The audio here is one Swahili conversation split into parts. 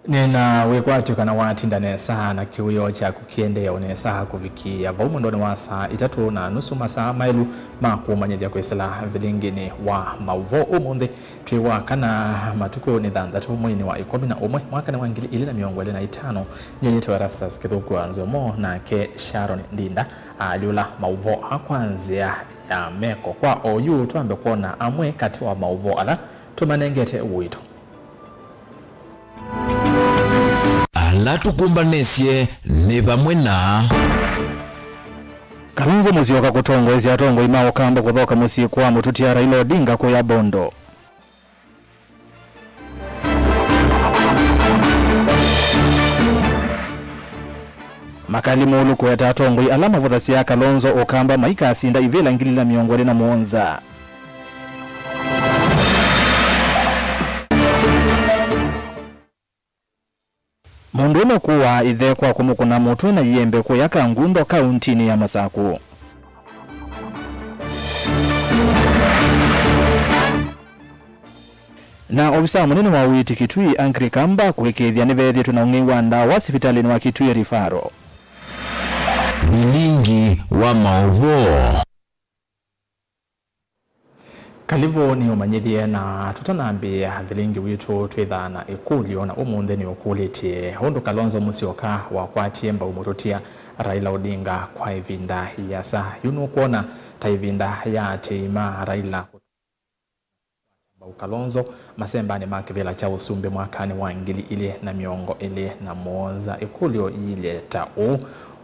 Nina wekwati kana watinda nesa na kiwio cha kukiende ya unesa kufikia bomu ndoni wasa itatu na nusu masaa mailu makumanyija kwesela vilingini wa mauvo umundi tuiwa kana matuko ni dhandatu mwini wa 11 mwaka ni wangili ili na miongo ili na 5 nyenyete wa rasas kithuku wa nzomo na ke Sharon Ndinda aliula mauvo hakwanzia ya meko kwa oyu tuambe kuona amwe kati wa mauvo ala tumanengete uwito ala tukumbanesye ne bamwe na Kalonzo Musyoka kutongwezi atongo imao kamba kuthoka musie kwa mututia Raila Odinga ko ya Bondo. Makali mulu ko ya atongo alama vothasi ya Kalonzo okamba maika asinda ivela ngilila miongole na muonza. Mundume kuwa ithe kwa kumukuna mutwe na yembe kwa yaka ngundo kauntini ya Masaku. Na obisa munene wa witi Kitui Angry Kamba kuhekethia nivethi tunaungiwa nda wa hospitalini wa Kitui Rifaro. Milingi wa mauvo Kalivo ni umanyithie na tutanambia vilingi witu twitha na ikulio na umunthe ni ukulitie hundu Kalonzo Musyoka wa kwatie mba umurutia Raila Odinga kwa ivinda yasa yunu kuona ta ivinda ya teima Raila Kalonzo masembani make vila cha usumbe mwakani wa ngili ile na miongo ile na muonza ikulio ile ta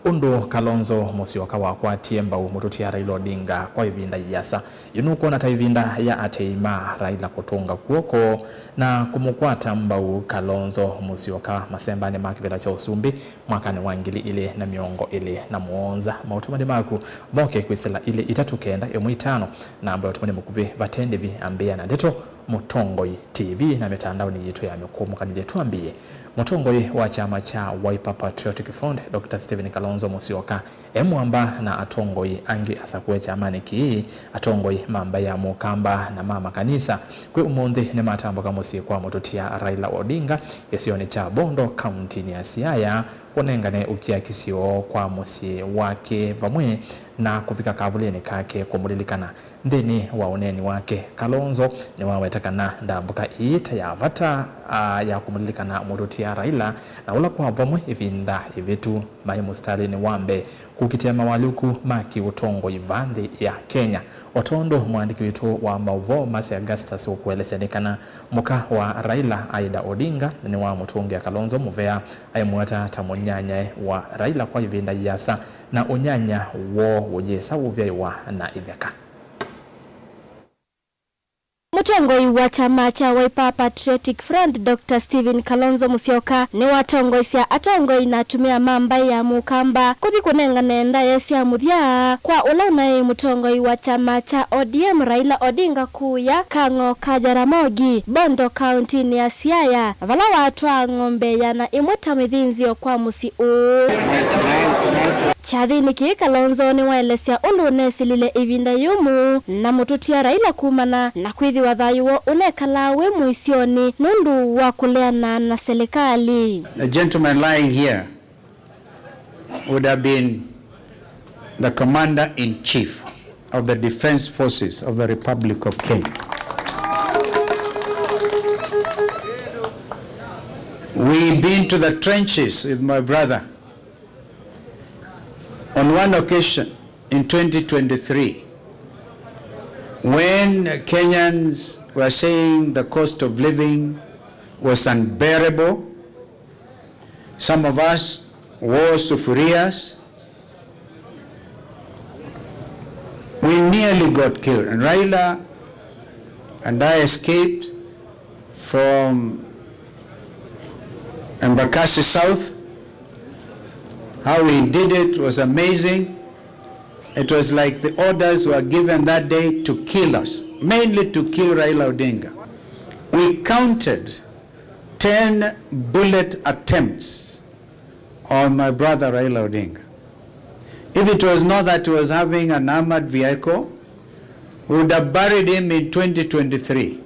undu Kalonzo Musyoka wa kwatie mba umurutia Raila Odinga kwa ivinda yasa yunu kuona ta ivinda ya ateima Raila kutunga kuoko na kumukwata mbau Kalonzo Musyoka masembani make vila cha usumbi mwakani wa ngili ile na miongo ile na muonza mautumani maku moke kwisela ile itatukenda emu5 na ambayo tumani mukubi vatendevi ambia na deto Mutongoi TV na mitandao ni yitu ya mikumu kanile tuambie Mutongoi wa chama cha Wiper Patriotic Front Dr. Stephen Kalonzo Musyoka emuamba na atongoi angi asakwe chamani ki atongoi mamba ya mukamba na mama kanisa kwe umundi ni matambo kamusi kwa mututia Raila Odinga yesioni cha Bondo County ni ya Siaya kunengane ukia kisio kwa musi wake vamwe na kufika kavuleni kake kumulilikana ndeni wa uneni wake Kalonzo ni wawetakana ndambuka ita ya vata ya kumulilikana mututia Raila na ula kwa vamwe ivinda ivitu mahimu Stalin wambe kukitia mawaluku maki utongo ivandi ya Kenya. Otondo mwandiki witu wa mauvo Masi Augustus ukuelesenekana muka wa Raila Aida Odinga ni wa mutungi ya Kalonzo muvea aimuata tamunyanya wa Raila kwa ivinda yasa na unyanya wo ujesa uvya na iveka. Mutongoi wa chama cha Wiper Patriotic Front Dr. Stephen Kalonzo Musyoka ni watongoi sia atongoi na tumia mamba ya mukamba kuthi kunenga nenda yesia muthia kwa ulana mutongoi wa chama cha ODM Raila Odinga kuya Kango Kajaramogi Bondo County ni ya Siaya vala watu wa ng'ombe yana imweta mithinzio kwa musi Chathini ki Kalonzo ni waelesia ulunesi lile ivinda yumu na mututia Raila kumana na kwithi wa thayu wo unekalawe muisioni nundu wa kuleana na serikali. The gentleman lying here would have been the commander-in-chief of the Defense Forces of the Republic of Kenya. We've been to the trenches with my brother. On one occasion in 2023, when Kenyans were saying the cost of living was unbearable, some of us wore sufurias, we nearly got killed. And Raila and I escaped from Embakasi South. How we did it was amazing. It was like the orders were given that day to kill us, mainly to kill Raila Odinga. We counted 10 bullet attempts on my brother Raila Odinga. If it was not that he was having an armored vehicle, we would have buried him in 2023.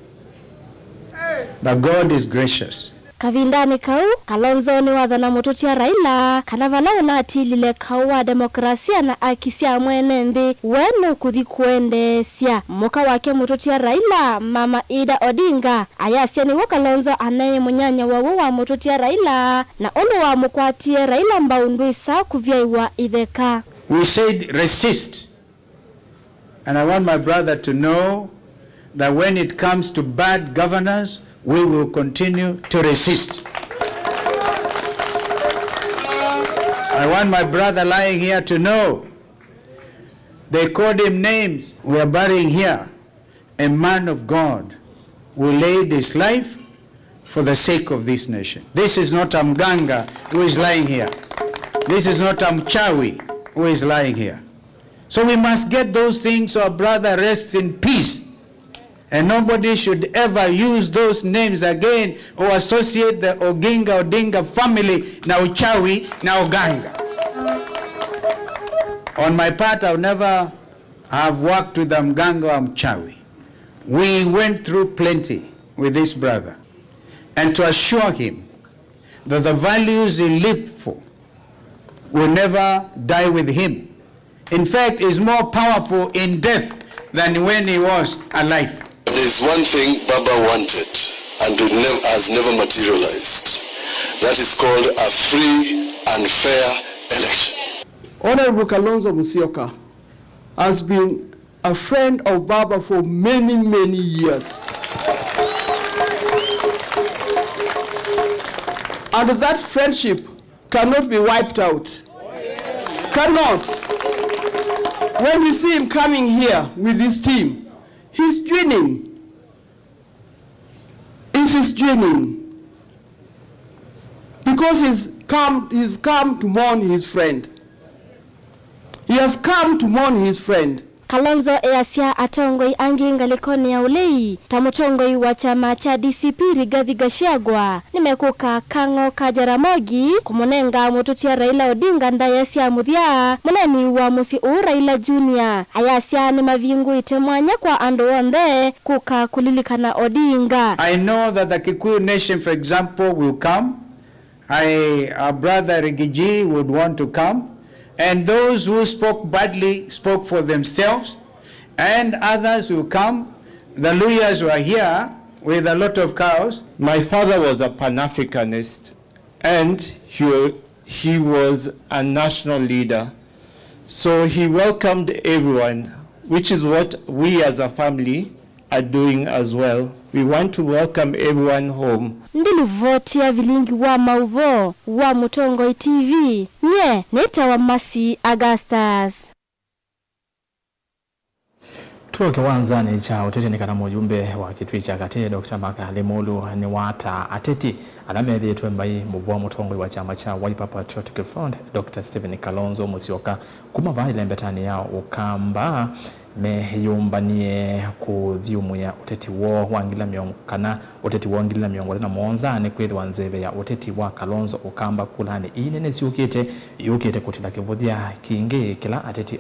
But God is gracious. kavindani kau Kalonzo ni wathana mututia Raila kana vala unatilile kau wa demokrasia na akisia mwene nthi wenu kuthi kuendesia muka wake mututia Raila Mama Ida Odinga ayasia ni Kalonzo anaye munyanya wa mututia Raila na ulu wa mukwatie Raila mbaundu isa kuvyaiwa itheka. We said resist, and I want my brother to know that when it comes to bad governance, we will continue to resist. I want my brother lying here to know they called him names. We are burying here a man of God who laid his life for the sake of this nation. This is not Mganga who is lying here. This is not Mchawi who is lying here. So we must get those things so our brother rests in peace. And nobody should ever use those names again or associate the Odinga family na Uchawi na Uganga. On my part, I'll never have worked with Mganga or Mchawi. We went through plenty with this brother. And to assure him that the values he lived for will never die with him. In fact, is more powerful in death than when he was alive. There's one thing Baba wanted and has never materialized. That is called a free and fair election. Honorable Kalonzo Musyoka has been a friend of Baba for many, many years. And that friendship cannot be wiped out. Cannot. When you see him coming here with his team, he's dreaming. He's dreaming. Because he's come to mourn his friend. He has come to mourn his friend. Kalonzo easia atongoi angi ngalikoni ya ulei tamutongoi wa chama cha DCP Rigathi Gachagua nimekuka Kang'o ka Jaramogi kumunenga mututia Raila Odinga ndayasia muthia muneni wa musi Raila Junior ayasia ni mavingu itemwanya kwa andu wonde kuka kulilikana Odinga. I know that the Kikuyu nation, for example, will come. Our brother Rigiji would want to come. And those who spoke badly spoke for themselves, and others will come. The Luyas were here with a lot of cows. My father was a Pan-Africanist, and he was a national leader. So he welcomed everyone, which is what we as a family are doing as well. We want to welcome everyone home. Ndili voti ya vilingi wa mauvo wa Mutongoi TV. Nye, neta wa Masi Augustus. Tuo kiwanzani cha utete ni kana mujumbe wa kitwi cha kate Dr. Makali Mulu ni wata ateti alamedhi tuembai muvua Mutongoi wa chama cha Wiper Patriotic Front Dr. Stephen Kalonzo Musyoka kumava ile mbetani yao ukamba meyumbanie kuthiumu ya uteti wo wangila miongana uteti wo ngila miongole na monza ni kwithwa nzeve ya uteti wa Kalonzo ukamba kulani inene yukite kutila kivuthia kingi kila ateti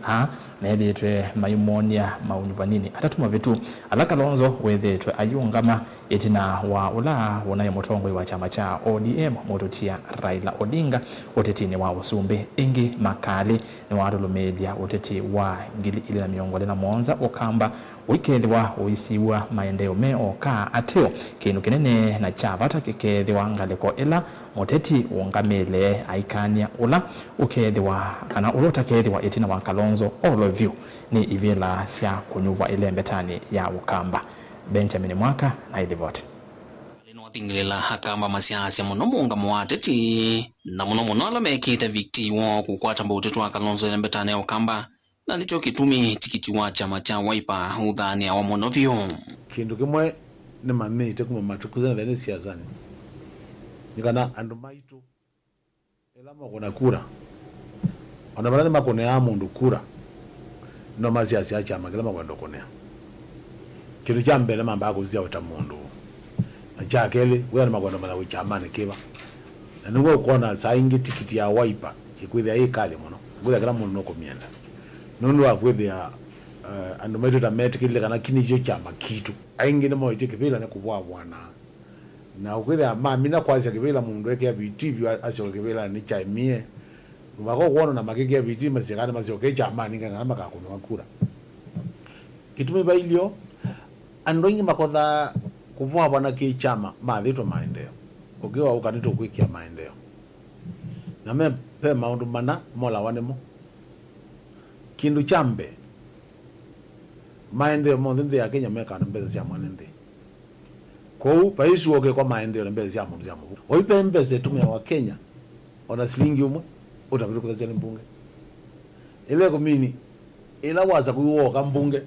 medetwe mayumonia maunyuvanini atatuma vitu ala Kalonzo wethetwe ayungama etina wa ula unayo Mutongoi wa chama cha ODM mututia Raila Odinga utetini wa usumbe ingi makali ni wadulu media uteti wa ngili ile na miongole na monza okamba wikethwa uisiwa maendeo meoka ateo kinu kinene na chavata kikethwa ngaleko ila muteti ungamele aikania ula ukethwa kana ulota kethwa etina wa Kalonzo all of you ni ivela sia kunyuva ile mbetani ya ukamba. Benjamin Mwaka na Idivote Tingilela hakamba masiasa muno munga mwateti na muno alamekita vikti wo kukwata mbutetu wa Kalonzo ile mbetani ya ukamba na nicho kitumi tikiti wa chama cha Wiper udhani ya wamuno vyo kindu kimwe ni mamite kuma matukuza ndani siasa ni nikana andu maitu elama kuna kura anabalani makone ya mundu kura no masiasa ya chama kila makwendo konea kindu cha mbele mamba akuzia utamundu achakele wewe makwendo mala wichama ne kiba na nuko kuona saingi tikiti ya Wiper ikwithia ikale muno kuthia kila mundu noko mienda nundu akwithia andu maitu ta metikile kana kinijo chama kitu aingi ne moite kibila ne kubwa bwana na ukwira mamina kwasi kibela mundu eke ya BTV asyo kibela ni chaimie bako kuona na makeke ya BTV masikana masyoke chamani ngana makakuno makura kitume bailio andonyi makodha kuvua bwana ki chama mathito maendeleo ukiwa ukanito kwikia maendeleo na me pe maundu mana mola wanemo kindu chambe maendeleo monthe ya Kenya meka na mbeza cia mwanende ko paisi woke kwa maendeleo mbeza cia mundu cia mundu oipe mbeza tumia wa Kenya ona silingi umwe utapita kuzacha mbunge ile komini ila waza kuwoka mbunge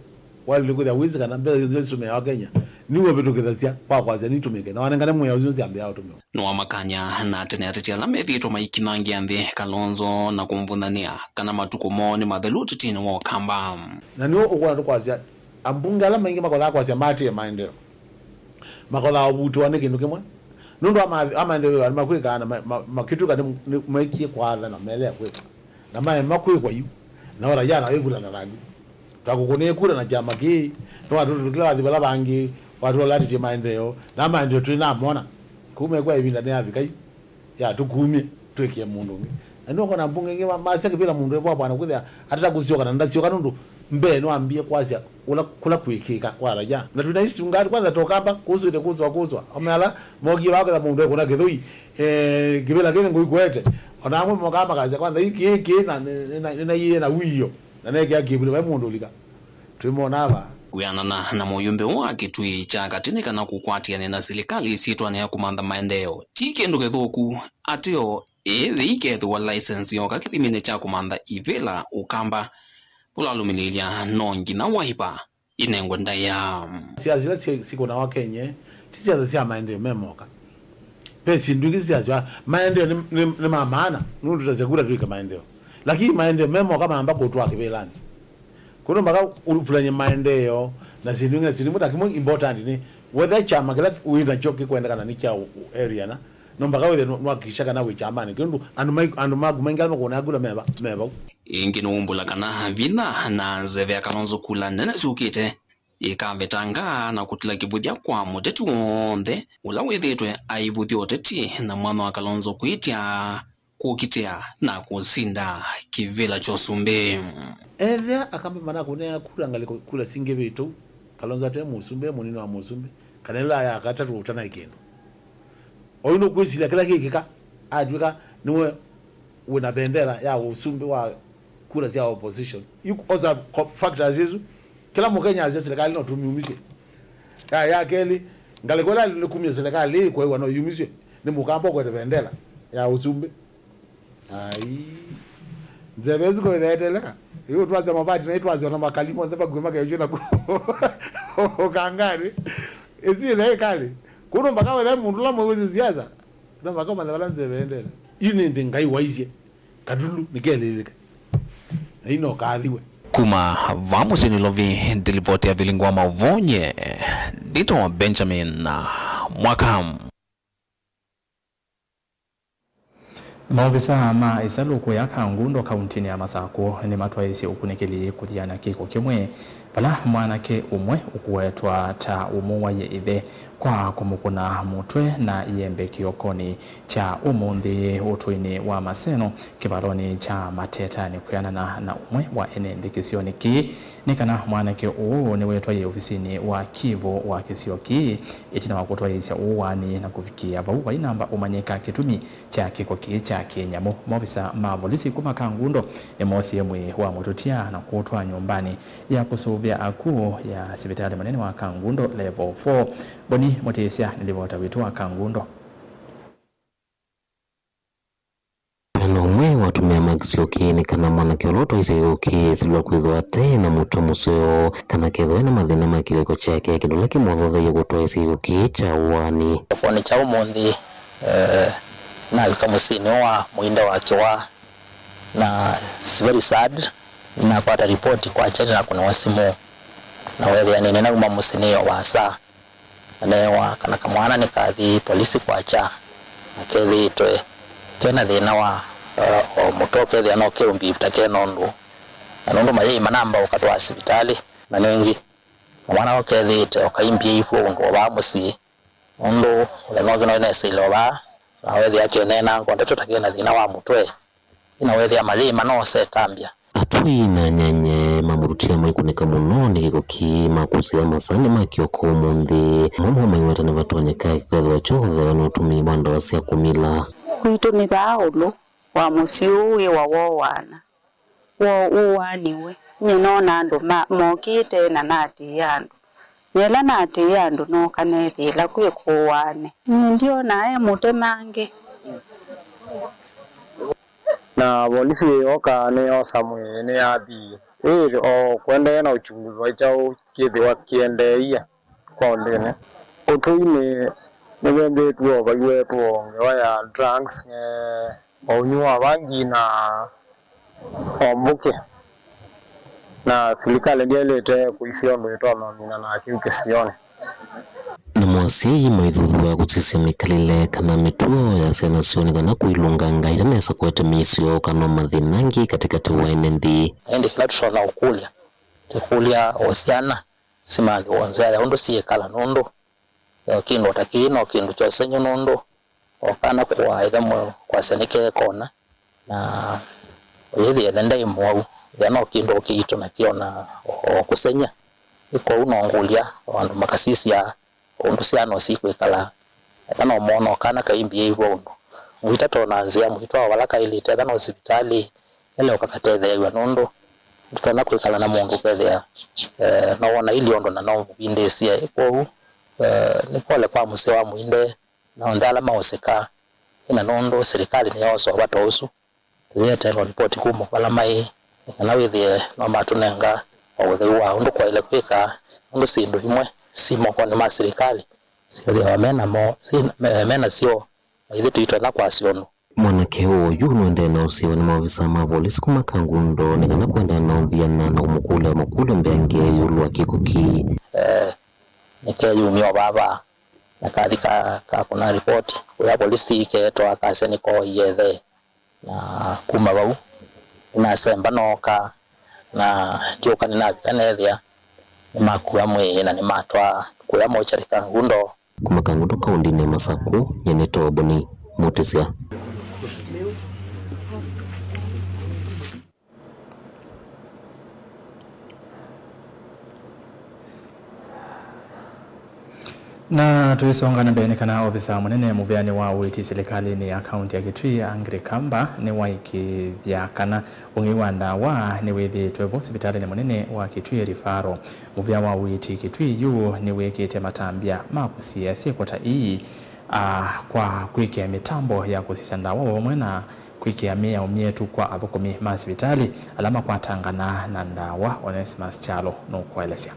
wale kuja wizi kana mbeza cia wa Kenya niwe betu kithacia kwa kwaza nitumike na wanengane mwe uzi ambe yao tumio no makanya na tene atetia la mevito maikinangi ambe Kalonzo na kumvundania kana matuko moni matheluti tini wa kamba na niwo ukwana tukwazia ambunga la maingi makola kwazia mati ya maendeleo makola obutu wane kindu kimwe nundu amaendeleo ya makwika na makitu kana maikie kwatha na mele kwika na mae makwikwa yu na ora yana yegula na rangi takukune kura na chama ki to watu tukila thibala bangi watu walati je maendeleo na maendeleo tuna mona kume kwa ibinda ne abikai ya tukumie twekie mundu ndio kona mbunge ngema maseke bila mundu bwa bwana kuthia atata kusioka na ndasioka nundu mbe no ambie kwazia kula kwikika kwara ja na tunaishi ngari kwanza tokamba kuhusu ile kuzwa amala mogi wako za mundu kuna githui gibela kene nguikwete ona amwe mogamba kaza kwanza iki na yeye na wiyo na nege agibule ba mundu lika twimona aba kuyanana na muyumbe wake tui cha katinika na kukwatiana na serikali isitwane ya kumanda maendeleo tikendo gethoku atio ikethu wa license yoka kithimine cha kumanda ivela ukamba ulalumilia nongi na waipa inengwa ndaya siazila siko na wakenye tisiaza sia maendeleo memoka pesi ndungi siazwa maendeleo ni maana nundu tutazekura tuika maendeleo lakini maendeleo memoka kama ambako utwa kibelani kuno maka ulufulanye maendeleo na zindungi na zilimu takimu important ni whether chama kila uina choki kwenda kana nikia area na nombaka wele nwakishaka na wichamani kindu andu magumenga makona agula meba ingino umbula kana vina na zeve ya Kalonzo kula nene sukite ikamvetanga na kutila kibudia kwa muteti wonde ula wethitwe aivuthi oteti na mwana wa Kalonzo kuitia kukitia na kusinda kivila chosumbe evya akamba mana kunea kula ngali kula singe bitu Kalonzo ate musumbe munino wa musumbe kanela ya akatatu utana ikendo oyino kwisila kila kikika adwika niwe una bendera ya usumbe wa kura sia opposition yuko oza factors hizo kila mkenya azia serikali no tumiumishe ya keli ngalekola likumia serikali kwa hiyo no yumishe ni mukambo kwa bendera ya usumbe ai nzebezi ko ideteleka hiyo twaza mabati na twaza na makalimo nzeba gwema ka yona ko kangani ezi ile kali kuno mpaka wewe mundu la mwezi ziaza na mpaka madhala nzebendera yini ndingai waizie kadulu nikeleleka ino kaadhiwe kuma vamos nilovi ndilivotea vilingwa mavonye dito Benjamin na Mwakam. Maofisa ma isaluku ya Kangundo kauntini ya Masako ni matwaisi ukunikili kujiana kiko kimwe pala mwanake umwe ukuwetwa ta umuwa ye ithe kwa kumukuna mutwe na iyembe kiokoni cha umundi utuini wa Maseno kibaloni cha Mateta ni kuyanana na umwe wa enende kisioni ki nikana mwanake uu ni wetwa ye ofisini wa Kivu wa kisioki itina wakutwa isa uwani na kufikia vauwa inamba umanyeka kitumi cha kikoki cha Kenyamo. Maofisa mavolisi kuma Kangundo ni mosi yemwe wa mututia na kutwa nyumbani ya kusuvia akuu ya sibitali manene wa Kangundo level 4 boni motesia nilivota witu wa Kangundo na umwe watumia magisioki ni kana mwana kioloto isioki zilwa kwizwa tena mutu museo kana kedwe na mathina makileko chake kidula kimodhothe yugutoa isioki cha uwani kwa cha umundi na kamusini wa muinda wake wa na it's very sad na kwa report kwa chete na kuna wasimu na wele ya nene na umamusini wa saa anewa kana kamwana ni kathi polisi kwa cha akethi itwe tena thina wa mutoke thia no kirumbi vitake nondu na nondu mayei manamba ukatwa hospitali na nengi mwana okethi ite okaimbia ifo ndo ba musi Ondo lenogi no nesilo na wethi yake nena kwa ndeto takena thina wa mutwe ina wethi amalima no setambia atui na nyanye mamurutia maikuneka muno ni gikoki makusia masani makioko munthi mamo maiwatane batonyeka kikethwa chothe wanutumi banda wasia kumila kuito ni baulu wa musiu wa wowana wo uwaniwe nyinona andu mokite na nati yandu Yela nati yandu no kanethila kwikuwane ndio nae mutemange na polisi oka ne osamwe ne abi o kwenda na uchunguzi wa chao kithiwa kiendeia kwa ndene utuime nebe tuo bagwe tuo ya drugs onywa bangi na ombuke na serikali ndio ilete kuisio ndo itono mina na kiuke sione na mwasi maithuthu wa gutisia mikalile kana mituo ya sena sioni kana kuilunganga itanesa kwete misio kana mathinangi katikati wa enenthi endi kila tushona ukulia osiana simagi wanzala ondo siekala nondo kindo takino kindo cha senyo nondo okana kwa idamo kwa seneke kona na yeli yenda imwau yana kindo kiito na kiona okusenya iko unongulia wandu makasisi ya ondo siano sikwekala kana mono kana kaimbi yibondo mwitato nanzia mwito walaka ili tena hospitali ele okakatethewa nondo tutana kwekala na mundu kwethea na wona ili ondo na no binde sia iko ni pole kwa muse wa muinde na ndala maoseka ina nondo serikali ni yoso watosu yete report kumo wala mai na withie no matunenga wa ondo kwa ile kweka ondo sindu imwe simo kwa ni serikali sio ya mena mo si mena sio ile tuitwa na kwa siono mwanake huyu nuende na usiwa ni maofisa ma polisi kumakangundo nikana kwenda na udhiana na umukule mbenge yulu wa kikuki nikeyumio baba na kadika kuna report ya polisi keto akaseni ko yethe na kuma bau na semba noka na joka ni nakanethia makuwa mwe na ni matwa kuya mochari ngundo kumakangundo kaundi ne Masaku yeneto boni mutisia na tuisongana mbele kana ofisa munene muvyani wa witi serikali ni akaunti ya Kitui Angry Kamba ni waiki vya kana ungiwanda wa ni wethi twevo hospitali ni munene wa Kitui Rifaro muvya wa witi Kitui yu ni wekete matambia makusia sekota ii kwa kuikia mitambo ya kusisanda wao mwena kuikia mia umietu kwa athukumi ma hospitali alama kwa tangana na ndawa Onesimus Chalo no kuelezea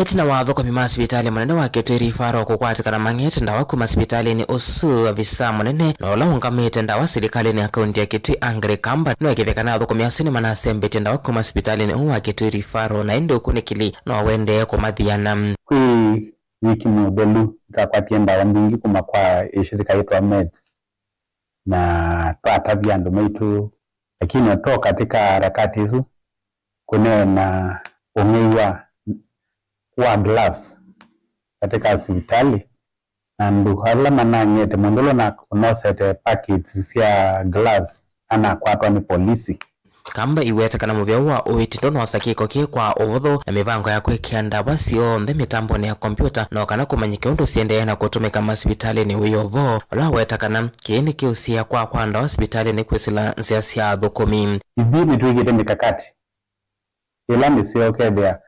Etina watho kwa mima hospitali munene wa Kitui Rifaro kukwatikana mang'ete ndawa kuma hospitali ni usu avisa munene na ula ungamite ndawa serikali ni akaunti ya Kitui Angry Kamba no ekithekana watho kumia suni manasembete ndawa kuma hospitali ni uwa Kitui Rifaro na ende ukunikili no wende kumathiana kwi wiki modelu kakwatie ndawa mbingi kuma kwa shirika yetu wa Meds na twatavia andu maitu lakini to katika harakati hizo kuneo na umeiwa wa gloves katika hospitali andu hala mananyete mondolo na kunosete packets sia gloves ana kwatwa ni polisi Kamba iweta kana muvya wa uitindo no sakiko ki kwa ovotho na mivango ya kwikia ndawa sionthe mitambo ni ya kompyuta no kana kumanyike undu siendee na kutumika hospitali ni wiyovo ola weta kana kiini kiusia kwa ndawa hospitali ni kwisila nsia sia thukumi idhini tuigite mikakati ila misio kethea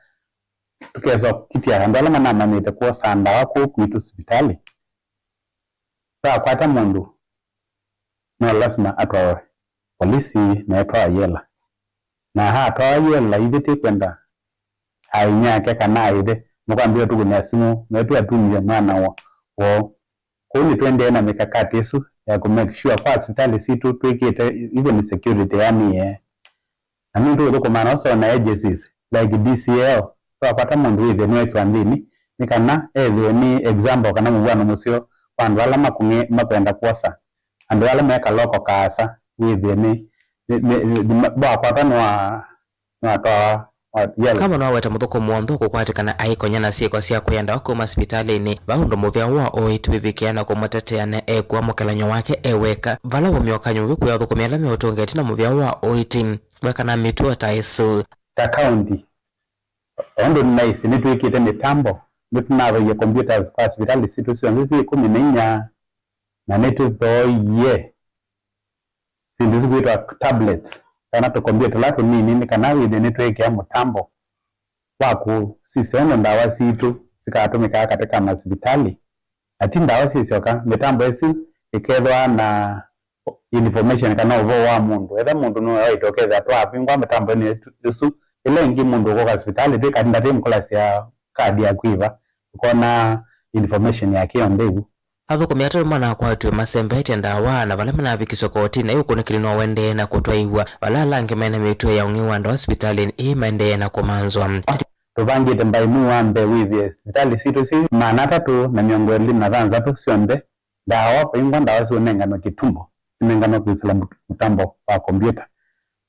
tukezo kitia ndala manama nite kwa sanda wako kwitu hospitali kwa kwata mundu no lazima atwa polisi na atwa yela na atwa yela ithite kwenda ainyake kana ithe mukambia tukunya simu netu atumia mwana wo kuni twende na mikakati yesu ya ku make sure kwa hospitali situ twikite even security yani nami ndio kwa maana so na agencies like DCL twapata mundu ithe ni kwandini nikana ni example kana mwana musio vandu vala makwenda kuosa andu vala meka loko kasa withe ni bakwata nwa toa kama no weta muthuko mwontho kukwatikana aikonyana ciiko cia kwenda kuma hospitalini baundo muthia wa oitwivikiana kumuteteane ekwa mukelanyo wake eweka vala wamioka nyuvi kuya thukumia me utongeti na muthia wa oiti wekana mituo taisu ta county ondo nice nitwikite mitambo nitunawe computers kwa hospitali situ cionzi 14 na nituthoie sindizi kwitwa tablets kana to computer lako nini kana withe nitwekea mutambo waku sisene ndawa situ sikatumika katika hospitali ati ndawa sisioka mitambo esi ikethwa na information kana uvo wa mundu etha mundu no yaitokeza twapingwa mitambo ni tusu ile ngi mundu kwa hospitali tika ndate mkolasi ya kadi ya kuiva ukona information yake ondebu athukumia tari mwana kwatwe masembete ndawa na vala manavikiswa koti na yukunikiri no wende na kutwaiwa vala lange mena mitwe ya ungiwa ndo hospitalini imende na kumanzwa tuvangite mbaimu wambe withi hospitali situ si maana 3 na miongo 23 sionde ndawa pingwa ndawa sionengano kitumbo sinengano kwisila mutambo wa kompyuta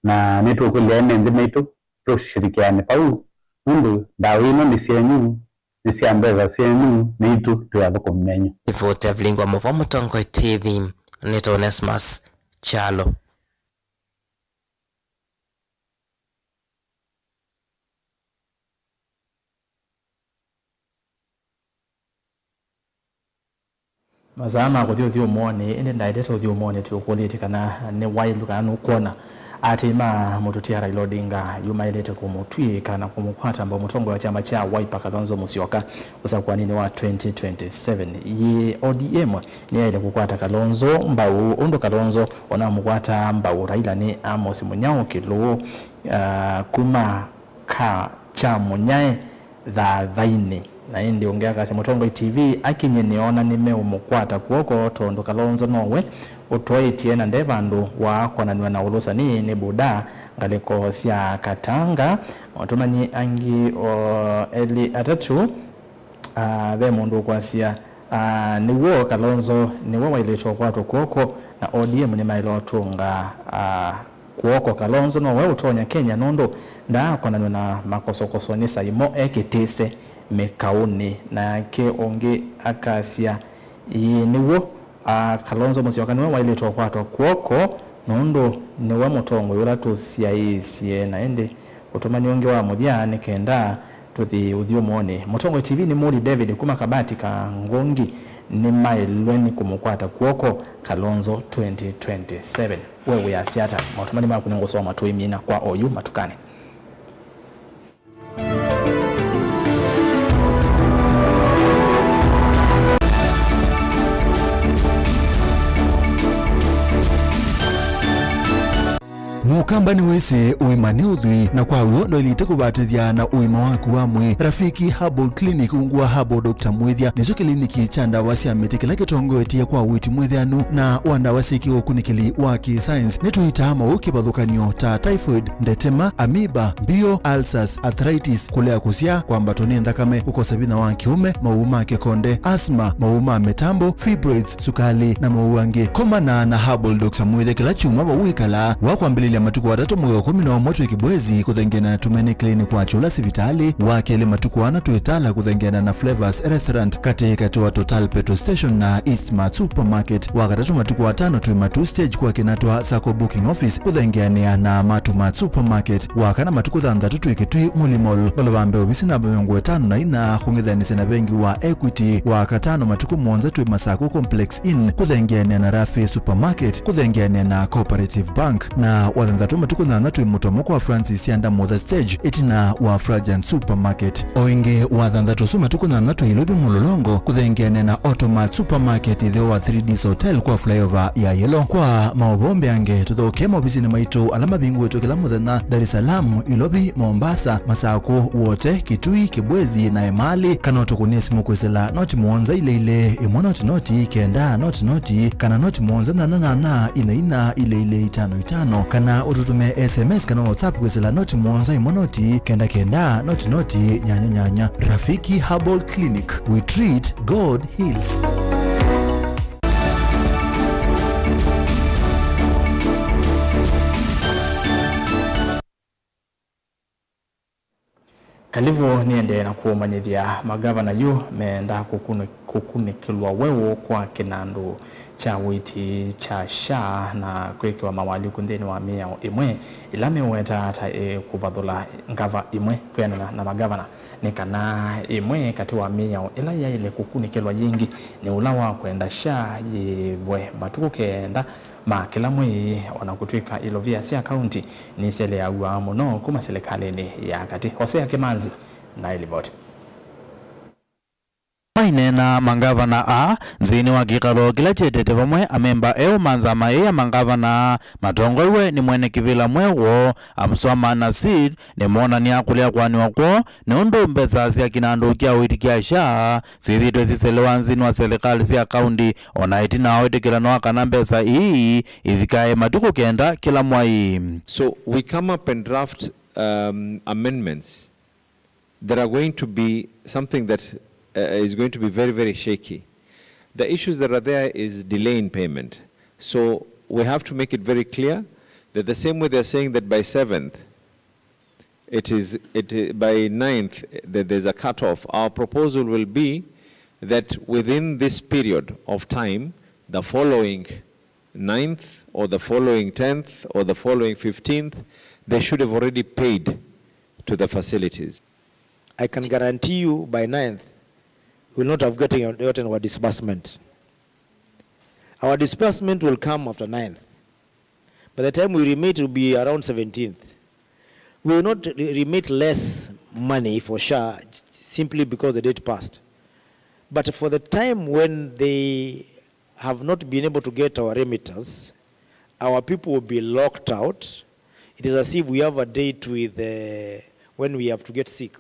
na nitu kulia ene meitu tushirikiane pau mundu ndawa ino ni sienyu nisiambeza sienyu nitu tuyathukumenyo ifote vilingwa mwa Mutongo TV nito Onesmus Chalo. mazama kuthio muone ende ndaideta uthio muone tukulite kana ne wailu kana ukona atima mututia Raila Odinga yumailete kumutwika na kumukwata ambao mutongo wa chama cha Wiper Kalonzo Musyoka usakuwa nini wa 2027 ye ODM ni ile kukwata Kalonzo mbau undo Kalonzo onamukwata mbau Raila ni Amos Munyao Kilu kuma ka cha munyae thaini na indi ongea kasi Mutongo TV akinye niona nimeumukwata kuoko tondo Kalonzo nowe utwaitie na ndevandu wa kwananiwa na ulusa ni buda ngaliko sia Katanga watumani angi eli atatu ve mundu kwa sia niwo Kalonzo niwo waileto kwatu kuoko na ODM ni mailotunga kuoko Kalonzo nowe utonya Kenya nondo nda kwananiwa na makosokoso ni saimo ekitise mekauni na ke onge akasia niwo Kalonzo Musyoka niwe wailetwa kwatwa kuoko nondo niwe Mutongo yula tusiaisie na ende utumani onge wa mudhiani kenda tuthi uthio muone Mutongo TV ni Muri David kuma kabati ka ngongi ni mailweni kumukwata kuoko Kalonzo 2027 wewe ya siata utumani makunengo soma tuimina kwa oyu matukane. Mukamba ni wese uimani udhui na kwa uondo ilite kubatithia na uima waku wamwe Rafiki Herbal Clinic ungua Herbal Dr. Mwithia nizo kliniki cha ndawa cia miti kila kitongoetie kwa witi mwithianu na wandawa siki ukunikili wa science nituita mauki bathukanio ta typhoid, ndetema, amoeba, bio, ulcers, arthritis, kulea kusia kwamba toni ndakame ukosa bina wa kiume, mauma kekonde, asthma, mauma metambo, fibroids, sukali na mauange. Komana na Herbal Dr. Mwithia kila chuma bawikala wakwambili matuku watatu mweo 11 kibwezi kuthengena na Tumeni Clinic kwa chula sivitali wakele matuku wana tuetala kuthengena na Flavors Restaurant katika tuwa Total Petrol Station na Eastmart Supermarket wakatatu matuku watano tuimatu stage kwa kinatwa Sako Booking Office kuthengena na Matumat Supermarket wakana matuku thandatu tuikitui Mulimol balabambe obisi na bayongo etano na ina khungithanise na bengi wa Equity wakatano matuku mwonza tui Masako Complex Inn kuthengena na Rafi Supermarket kuthengena na Cooperative Bank na wathandatu matuku na natu mutomoko wa Francis yanda mother stage itina wa Fragant Supermarket oinge wathandatu su matuku na natu ilobi mulolongo kuthengene na Automat Supermarket ithio wa 3D Hotel kwa flyover ya Yellow kwa maobombe ange tuthoke mobisi na maito alama bingu wetu kila muthenya Dar es Salaam, Ilobi, Mombasa, Masako wote Kitui, Kibwezi na Emali kana tukunie simu kwesela noti muonza ile imwa noti kenda noti kana noti muonza na ina ile 55 kana ututume SMS kana WhatsApp kwesela noti muonza imwa noti kenda noti nyanya. Rafiki Herbal Clinic, we treat, God heals. Kalivu niende na kuumanyithia magavana yu meenda kukunikilwa wewo kwa kinandu cha witi cha SHA na kwekiwa mawali kundeni wa miao imwe ilame weta hata kuvathula ngava imwe kuyana na magavana nikana imwe kati wa miao ila ya ile kukunikilwa yingi ni ulawa kwenda SHA yivwe matuku kenda kila mwi wanakutwika ilovia sia county ni sele ya uamuno kuma serikali ni ya kati Hosea Kimanzi na ilivoti mainena mangavana a nzini wa kikalo kila chetete vamwe amemba eo manzama ya mangavana matongoiwe ni mwene kivila mwewo amsoma na seed ni mona ni akulia kwani wako ni undu mbeza siya kinandu kia witikia SHA sithitwe siselewa nzini wa serikali siya kaundi onaiti na witikila nwaka na mbeza ii ifikae matuku kenda kila mwai. So we come up and draft amendments that are going to be something that is going to be very, very shaky. The issues that are there is delay in payment. So we have to make it very clear that the same way they're saying that by 7th, by 9th, that there's a cutoff. Our proposal will be that within this period of time, the following 9th or the following 10th or the following 15th, they should have already paid to the facilities. I can guarantee you by 9th, we will not have gotten our disbursement. Our disbursement will come after 9th. By the time we remit, it will be around 17th. We will not remit less money for SHA simply because the date passed. But for the time when they have not been able to get our remittance, our people will be locked out. It is as if we have a date with when we have to get sick.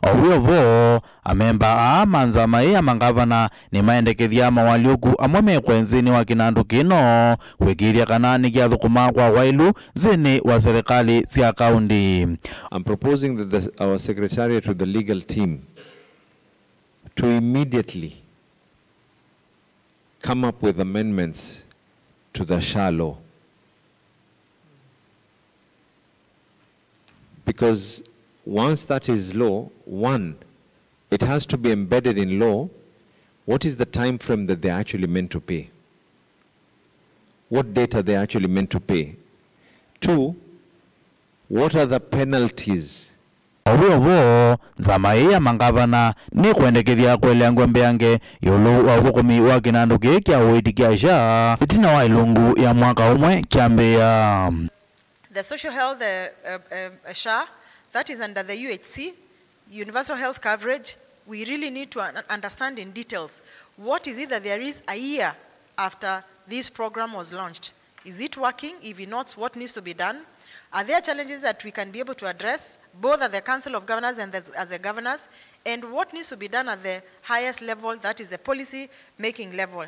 Owiyovo amemba a manzama ya mangavana ni maendekethia mawaliuku amweme kwenzini wa kinandu kino wikiria kanani kia thukuma kwa wailu zini wa serikali siya kaundi. I'm proposing that our secretariat with the legal team to immediately come up with amendments to the SHA law. Because once that is law, it has to be embedded in law. What is the time frame that they're actually meant to pay? What date are they actually meant to pay? 2, what are the penalties? Owiyovo nzama ya mangavana ni kuendekethia kwelea ngwembe yange yulu wa uthukumi wa kinandu kia witikia SHA itina wa ilungu ya mwaka umwe kiambia. The social health SHA, that is under the UHC, universal health coverage. We really need to understand in details what is it that there is a year after this program was launched. Is it working? If not, what needs to be done? Are there challenges that we can be able to address, both at the Council of Governors and as the governors? And what needs to be done at the highest level, that is the policy-making level?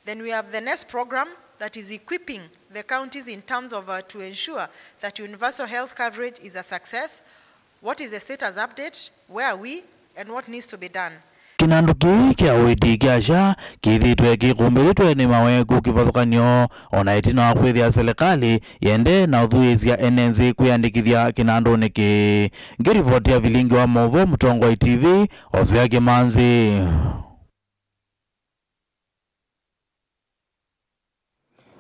Then we have the next program that is equipping the counties in terms of to ensure that universal health coverage is a success. What is the status update? Where are we? And what needs to be done? Kinandu kia witikia SHA kithitwe kikumbilitwe ni maweku kivathukanio ona itina wa kwithia serikali yende na uthuizia enenzi kuyandikithia kinandu niki. Ngirivotia vilingi wa movo Mutongo ITV Hosea Kimanzi.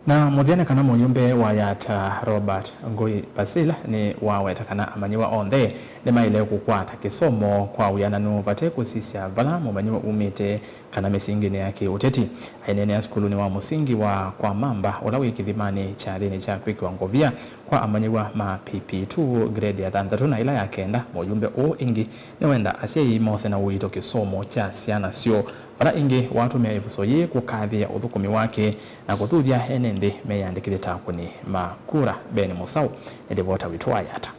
Na muthiane kana muyumbe wa yata Robert Ngui Basila ni waweta kana amanyiwa onthe ni maile kukwata kisomo kwa uyananu vate kusisia vala mumanyiwa umite kana misingine yake uteti ainene ya skulu ni wa musingi wa kwa mamba ulawi kithimani cha thini cha kwiki wa ngovia kwa amanyiwa ma PP2 grade ya 3 na ila ya kenda muyumbe o ingi ni wenda asiye mose na uito kisomo cha siana sio para ingi watu meevusoye kukathia uthukumi wake na kuthuthia enende meyandikithie takuni makura Beni Musau edivota witwa yata.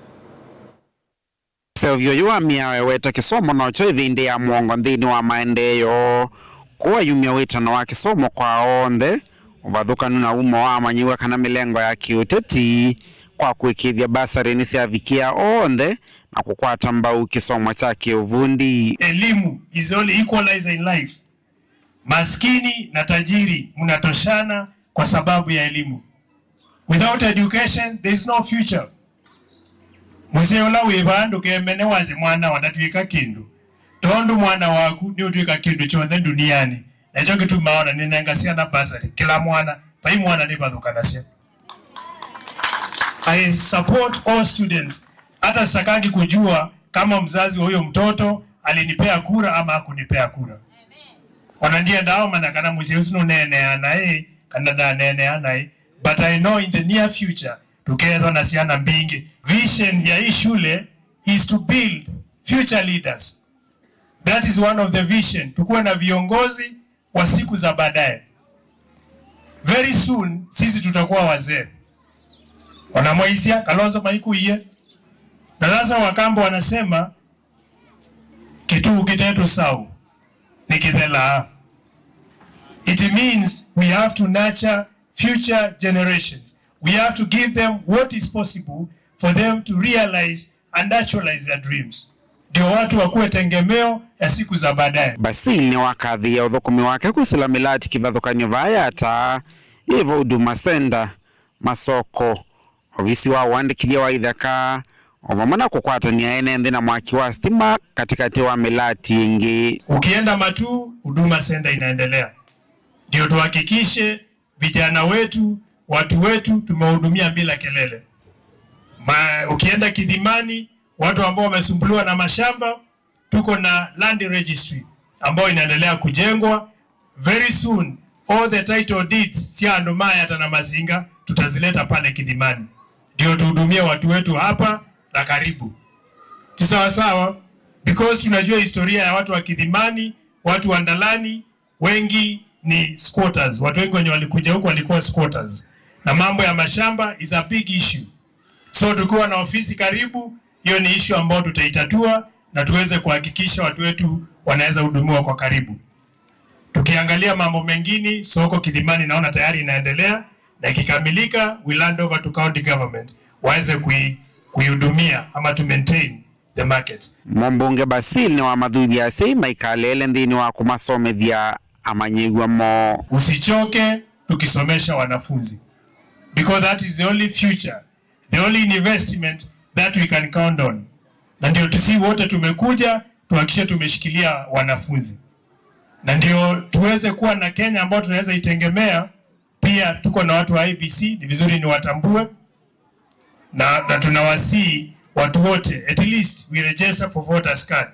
Selvio yua miawe weta kisomo na ucho ithindi ya muongo nthini wa maendeyo kuwa yumia witano wa kisomo kwa onthe uvathukanu na umo wa amanyiwa kana milengo ya kiuteti kwa kuikithia basari ni siavikia onthe na kukwata mbau kisomo cha kiuvundi. Elimu is only equalizer in life. Maskini na tajiri mnatoshana kwa sababu ya elimu. Without education, there is no future. Museola webandu kemene wazi mwana wanatuika kindu. Tondu mwana waku ni utuika kindu chonde duniani. Na hicho kitu maona ninengasia na basari. Kila mwana, pai mwana ni badukanasia. I support all students. Hata sitakangi kujua kama mzazi wa huyo mtoto alinipea kura ama hakunipea kura. Wanandia ndao manakana museusi no nene anae, kanada nene anae. But I know in the near future, together na siana mbingi. Vision ya hii shule is to build future leaders. That is one of the vision. Tukuwe na viongozi wa siku za baadaye. Very soon, sisi tutakuwa wazee. Wanamoisia, Kalonzo Maiku iye. Na sasa Wakamba wanasema, kitu kitetu sau, ni kithela. It means we have to nurture future generations. We have to give them what is possible for them to realize and actualize their dreams. Ndio watu wakuwe tengemeo ya siku za baadaye. Basil ni wakathi ya uthukumi wake kusila milati kivathukanio vaya ata hivyo Huduma Center, masoko, ofisi wa uandikithia wa ithaka, ovamana kukwatania ene nthi na mwaki wa stima katikati wa milati ingi. Ukienda Matu, Huduma Center inaendelea. Ndio tuhakikishe vijana wetu, watu wetu tumehudumia bila kelele. Ukienda Kidimani, watu ambao wamesumbuliwa na mashamba, tuko na land registry ambao inaendelea kujengwa. Very soon all the title deeds si andumaya hata na mazinga tutazileta pale Kidimani. Ndio tuhudumie watu wetu hapa na karibu. Sawa sawa, because tunajua historia ya watu wa Kidimani, watu wa Ndalani wengi ni squatters. Watu wengi wenye walikuja huko walikuwa squatters. Na mambo ya mashamba is a big issue. So tukiwa na ofisi karibu, hiyo ni issue ambayo tutaitatua na tuweze kuhakikisha watu wetu wanaweza hudumiwa kwa karibu. Tukiangalia mambo mengine, soko Kidimani naona tayari inaendelea na ikikamilika we land over to county government waweze kuihudumia ama to maintain the market. Mbunge Basil ni wa Mathuthi ase maikalele nthini wa kumasomethia amanyigwa mo. Usichoke tukisomesha wanafunzi. Because that is the only future, the only investment that we can count on. Na ndio tusi wote tumekuja tuhakikishe tumeshikilia wanafunzi. Na ndio tuweze kuwa na Kenya ambao tunaweza itegemea. Pia tuko na watu wa IBC, ni vizuri ni watambue. Na tunawasii watu wote, at least we register for voters card.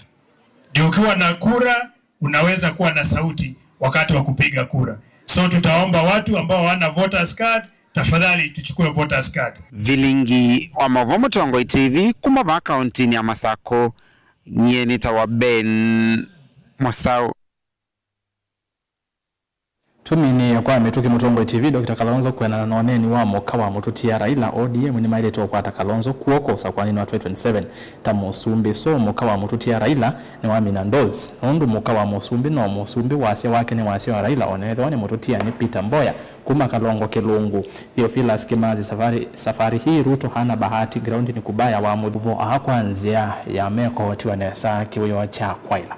Ndio ukiwa na kura, unaweza kuwa na sauti wakati wa kupiga kura. So tutaomba watu ambao wana voters card, tafadhali tuchukue voters card. Vilingi wa Mavomo Tongoi TV kumava kaunti ya Masako, nye nitawa Ben Mwasau. Tumini ya kwa metuki Mutongoi TV Dr. Kalonzo kwena na oneni wa moka wa mututia Raila ODM ni maile to kwata Kalonzo kuoko sa kwa nini wa 2027 ta Musumbi so moka wa mututia Raila ni wa Minandozi nundu moka wa Musumbi no Musumbi wase wake ni wase wa Raila onetho ni mututia ni Peter Mboya kuma Kalongo Kilungu Theophilus Kimazi safari hii Ruto hana bahati ground ni kubaya wa muvo akwanzia ya meko tiwa nesa kiwe cha kwaila.